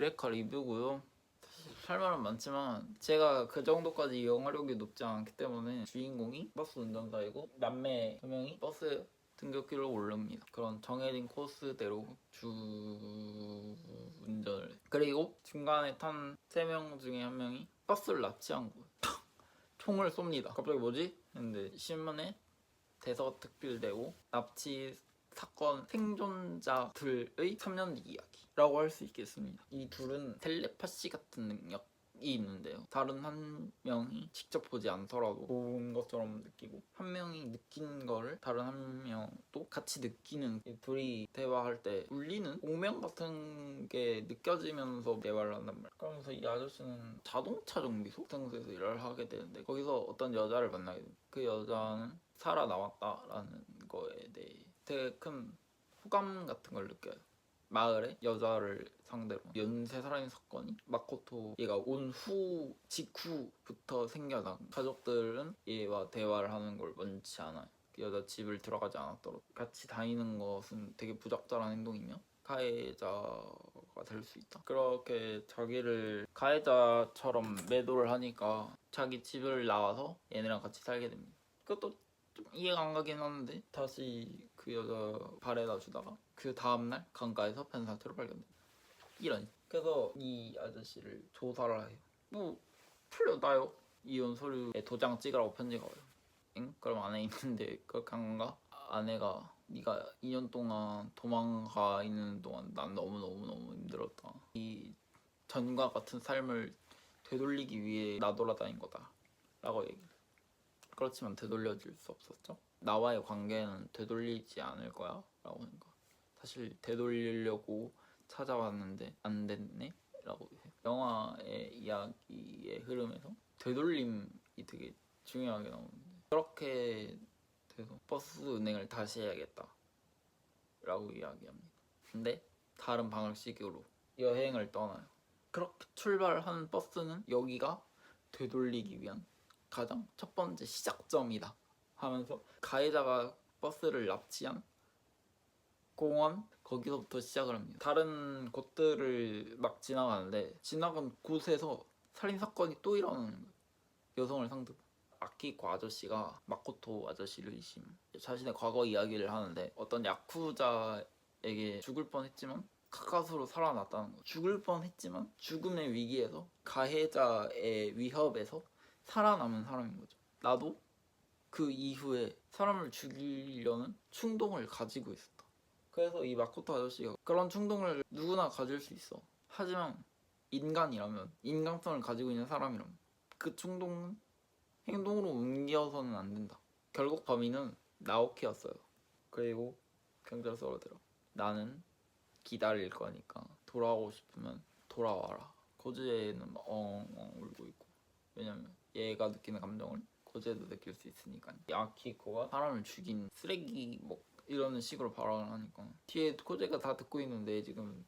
유레카 리뷰고요. 할 말은 많지만 제가 그 정도까지 영화력이 높지 않기 때문에 주인공이 버스 운전사이고 남매 2명이 버스 등굣길로 오릅니다. 그런 정해진 코스대로 주 운전을 그리고 중간에 탄 3명 중에 1명이 버스를 납치한 거예요. 총을 쏩니다. 갑자기 뭐지? 했는데 신문에 대서특필되고 납치 사건 생존자들의 3년 뒤 이야기라고 할 수 있겠습니다. 이 둘은 텔레파시 같은 능력이 있는데요. 다른 한 명이 직접 보지 않더라도 본 것처럼 느끼고 한 명이 느낀 거를 다른 한 명도 같이 느끼는 이 둘이 대화할 때 울리는 공명 같은 게 느껴지면서 대화를 한단 말이야. 그러면서 이 아저씨는 자동차 정비소 같은 곳에서 일을 하게 되는데 거기서 어떤 여자를 만나게 됩니다. 그 여자는 살아남았다라는 거에 대해 되게 큰 호감 같은 걸 느껴요. 마을에 여자를 상대로 연쇄 살인 사건이 마코토 얘가 온 후 직후부터 생겨난 가족들은 얘와 대화를 하는 걸 원치 않아요. 그 여자 집을 들어가지 않았더라도 같이 다니는 것은 되게 부적절한 행동이며 가해자가 될 수 있다. 그렇게 자기를 가해자처럼 매도를 하니까 자기 집을 나와서 얘네랑 같이 살게 됩니다. 그것도 좀 이해가 안 가긴 하는데 다시 그 여자 발에다 주다가 그 다음날 강가에서 펜 상태로 발견됩니다. 이런. 그래서 이 아저씨를 조사를 해요. 뭐 풀려나요. 이혼 서류에 도장 찍으라고 편지가 와요. 엥? 그럼 안에 있는데 그렇게 한 건가? 아내가 네가 2년 동안 도망가 있는 동안 난 너무너무너무 힘들었다. 이 전과 같은 삶을 되돌리기 위해 나돌아다닌 거다 라고 얘기해요. 그렇지만 되돌려줄 수 없었죠. 나와의 관계는 되돌리지 않을 거야 라고 하는 거. 사실 되돌리려고 찾아왔는데 안 됐네 라고 해요. 영화의 이야기의 흐름에서 되돌림이 되게 중요하게 나오는데 그렇게 돼서 버스 운행을 다시 해야겠다 라고 이야기합니다. 근데 다른 방식으로 여행을 떠나요. 그렇게 출발한 버스는 여기가 되돌리기 위한 가장 첫 번째 시작점이다 하면서 가해자가 버스를 납치한 공원 거기서부터 시작을 합니다. 다른 곳들을 막 지나가는데 지나간 곳에서 살인사건이 또 일어나는 거예요. 여성을 상대로. 아키코 아저씨가 마코토 아저씨를 의심 자신의 과거 이야기를 하는데 어떤 야쿠자에게 죽을 뻔했지만 가까스로 살아났다는 거예요. 죽을 뻔했지만 죽음의 위기에서 가해자의 위협에서 살아남은 사람인 거죠. 나도 그 이후에 사람을 죽이려는 충동을 가지고 있었다. 그래서 이 마코토 아저씨가 그런 충동을 누구나 가질 수 있어. 하지만 인간이라면, 인간성을 가지고 있는 사람이라면 그 충동은 행동으로 옮겨서는 안 된다. 결국 범인은 나오키였어요. 그리고 경찰서로 들어. 나는 기다릴 거니까 돌아오고 싶으면 돌아와라. 고즈에는 막 엉엉 울고 있고. 왜냐면 얘가 느끼는 감정을 고즈에도 느낄 수 있으니까. 아키코가 사람을 죽인 쓰레기 뭐 이런 식으로 발언을 하니까 뒤에 고즈가 다 듣고 있는데 지금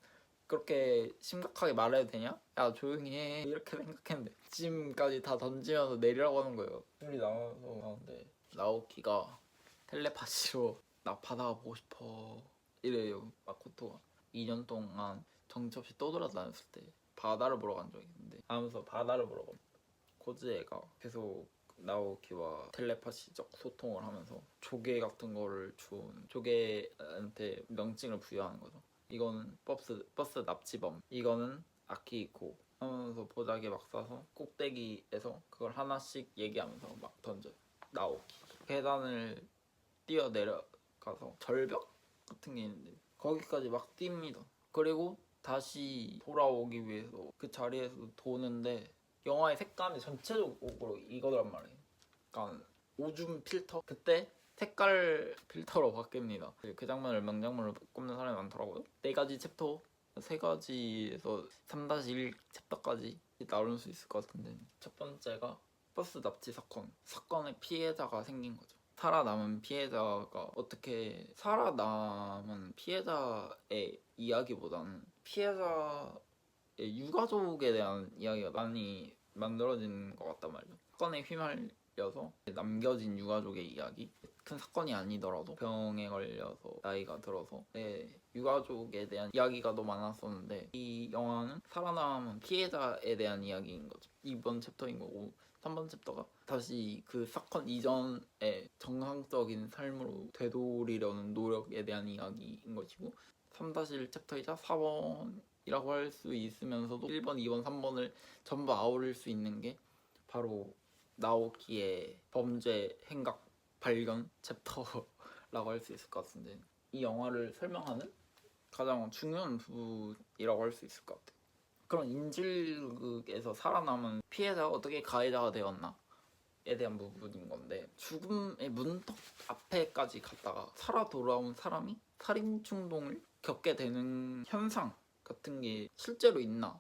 그렇게 심각하게 말해도 되냐? 야 조용히 해 이렇게 생각했는데 짐까지 다 던지면서 내리라고 하는 거예요. 둘이 나와서 가는데 나오키가 텔레파시로 나 바다 보고 싶어 이래요. 마코토가 2년 동안 정처없이 떠돌아다녔을 때 바다를 보러 간 적이 있는데 하면서 바다를 보러 갑니다. 코즈에가 계속 나오키와 텔레파시적 소통을 하면서 조개 같은 거를 준 조개한테 명칭을 부여하는 거죠. 이거는 버스 납치범, 이거는 아키이코 하면서 보자기 막 싸서 꼭대기에서 그걸 하나씩 얘기하면서 막 던져요. 나오키 계단을 뛰어 내려가서 절벽 같은 게 있는데 거기까지 막 뜁니다. 그리고 다시 돌아오기 위해서 그 자리에서 도는데 영화의 색감이 전체적으로 이거란 말이에요. 약간 오줌 필터? 그때 색깔 필터로 바뀝니다. 그 장면을 명장면으로 꼽는 사람이 많더라고요. 4가지 챕터, 3가지에서 3-1 챕터까지 나눌 수 있을 것 같은데 첫 번째가 버스 납치 사건의 피해자가 생긴 거죠. 살아남은 피해자가 어떻게 살아남은 피해자의 이야기보다는 피해자의 유가족에 대한 이야기가 많이 만들어진 것 같단 말이죠. 사건에 휘말려서 남겨진 유가족의 이야기, 큰 사건이 아니더라도 병에 걸려서 나이가 들어서 내 유가족에 대한 이야기가 너무 많았었는데, 이 영화는 살아남은 피해자에 대한 이야기인 거죠. 2번 챕터인 거고, 3번 챕터가 다시 그 사건 이전의 정상적인 삶으로 되돌리려는 노력에 대한 이야기인 것이고, 3-1 챕터이자 4번이라고 할 수 있으면서도 1번, 2번, 3번을 전부 아우를 수 있는 게 바로 나오키의 범죄 행각 발견 챕터라고 할 수 있을 것 같은데, 이 영화를 설명하는 가장 중요한 부분이라고 할 수 있을 것 같아요. 그런 인질극에서 살아남은 피해자가 어떻게 가해자가 되었나에 대한 부분인 건데, 죽음의 문턱 앞에까지 갔다가 살아 돌아온 사람이 살인 충동을 겪게 되는 현상 같은 게 실제로 있나에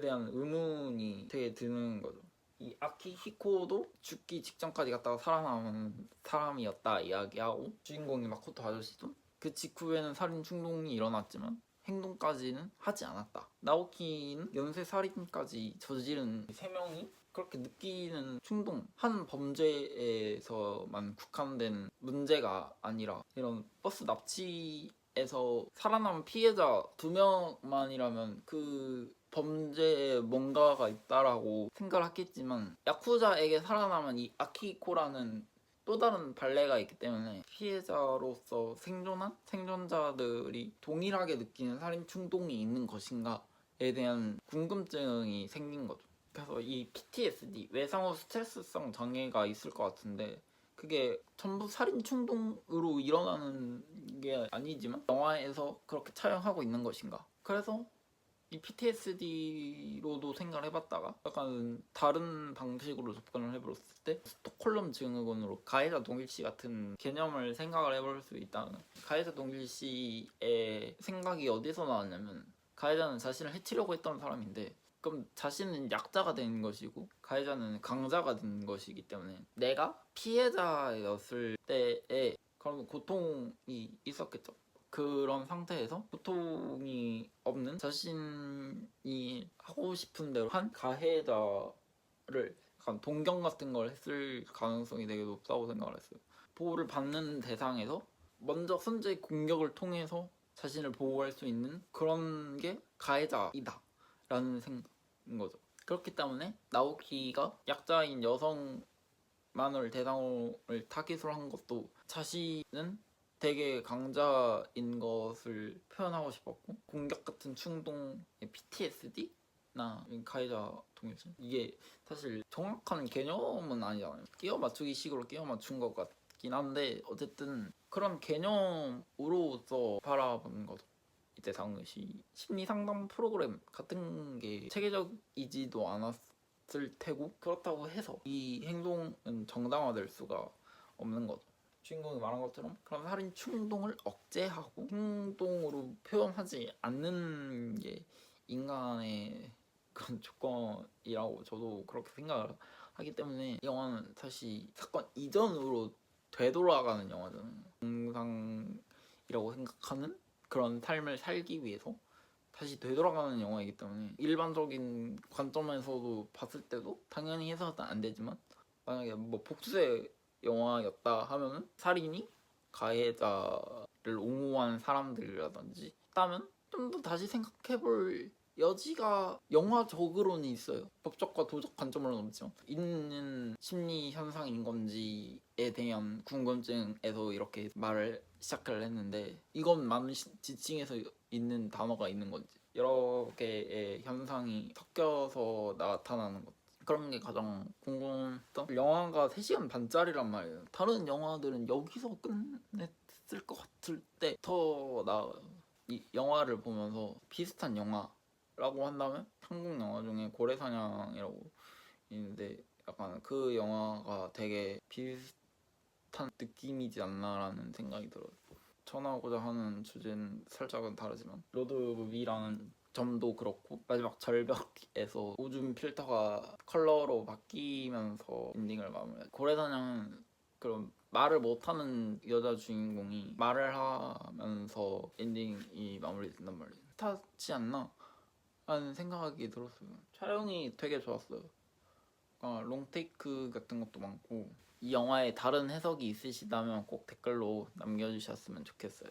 대한 의문이 되게 드는 거죠. 이 아키히코도 죽기 직전까지 갔다가 살아남은 사람이었다 이야기하고, 주인공인 마코토 아저씨도 그 직후에는 살인 충동이 일어났지만 행동까지는 하지 않았다. 나오키는 연쇄 살인까지 저지른 3명이 그렇게 느끼는 충동, 한 범죄에서만 국한된 문제가 아니라 이런 버스 납치에서 살아남은 피해자 2명만이라면 그 범죄에 뭔가가 있다라고 생각을 했겠지만, 야쿠자에게 살아남은 이 아키코라는 또 다른 발레가 있기 때문에 피해자로서 생존한 생존자들이 동일하게 느끼는 살인 충동이 있는 것인가에 대한 궁금증이 생긴 거죠. 그래서 이 PTSD, 외상후 스트레스성 장애가 있을 것 같은데, 그게 전부 살인 충동으로 일어나는 게 아니지만 영화에서 그렇게 촬영하고 있는 것인가. 그래서 이 PTSD로도 생각을 해봤다가 약간 다른 방식으로 접근을 해봤을 때 스톡홀름 증후군으로 가해자 동일시 같은 개념을 생각을 해볼 수 있다는, 가해자 동일시의 생각이 어디서 나왔냐면, 가해자는 자신을 해치려고 했던 사람인데 그럼 자신은 약자가 된 것이고 가해자는 강자가 된 것이기 때문에, 내가 피해자였을 때에 그런 고통이 있었겠죠. 그런 상태에서 고통이 없는 자신이 하고 싶은 대로 한 가해자를 약간 동경 같은 걸 했을 가능성이 되게 높다고 생각을 했어요. 보호를 받는 대상에서 먼저 선제 공격을 통해서 자신을 보호할 수 있는 그런 게 가해자이다 라는 생각인 거죠. 그렇기 때문에 나오키가 약자인 여성만을 대상으로 타깃으로 한 것도 자신은 되게 강자인 것을 표현하고 싶었고, 공격 같은 충동의 PTSD나 가해자 동일심, 이게 사실 정확한 개념은 아니잖아요. 끼워 맞추기 식으로 끼워 맞춘 것 같긴 한데, 어쨌든 그런 개념으로서 바라보는 거죠. 이때 당시 심리 상담 프로그램 같은 게 체계적이지도 않았을 테고, 그렇다고 해서 이 행동은 정당화될 수가 없는 거죠. 주인공이 말한 것처럼 그런 살인 충동을 억제하고 행동으로 표현하지 않는 게 인간의 그런 조건이라고 저도 그렇게 생각을 하기 때문에, 이 영화는 사실 사건 이전으로 되돌아가는 영화잖아요. 정상이라고 생각하는 그런 삶을 살기 위해서 다시 되돌아가는 영화이기 때문에, 일반적인 관점에서도 봤을 때도 당연히 해서는 안 되지만, 만약에 뭐 복수의 영화였다 하면은 살인이 가해자를 옹호하는 사람들이라든지 있다면 좀 더 다시 생각해볼 여지가 영화적으로는 있어요. 법적과 도적 관점으로는 없지만, 있는 심리 현상인 건지에 대한 궁금증에서 이렇게 말을 시작을 했는데, 이건 많은 지칭에서 있는 단어가 있는 건지, 여러 개의 현상이 섞여서 나타나는 것, 그런 게 가장 궁금했던. 영화가 3시간 반짜리란 말이에요. 다른 영화들은 여기서 끝냈을 것 같을 때 더 나아요. 이 영화를 보면서 비슷한 영화라고 한다면 한국 영화 중에 고래사냥이라고 있는데, 약간 그 영화가 되게 비슷한 느낌이지 않나라는 생각이 들어요. 전하고자 하는 주제는 살짝은 다르지만, 로드무비라는 점도 그렇고, 마지막 절벽에서 오줌 필터가 컬러로 바뀌면서 엔딩을 마무리해요. 고래사냥은 그런 말을 못하는 여자 주인공이 말을 하면서 엔딩이 마무리된단 말이에요. 비슷하지 않나? 라는 생각이 들었어요. 촬영이 되게 좋았어요. 롱테이크 같은 것도 많고, 이 영화에 다른 해석이 있으시다면 꼭 댓글로 남겨주셨으면 좋겠어요.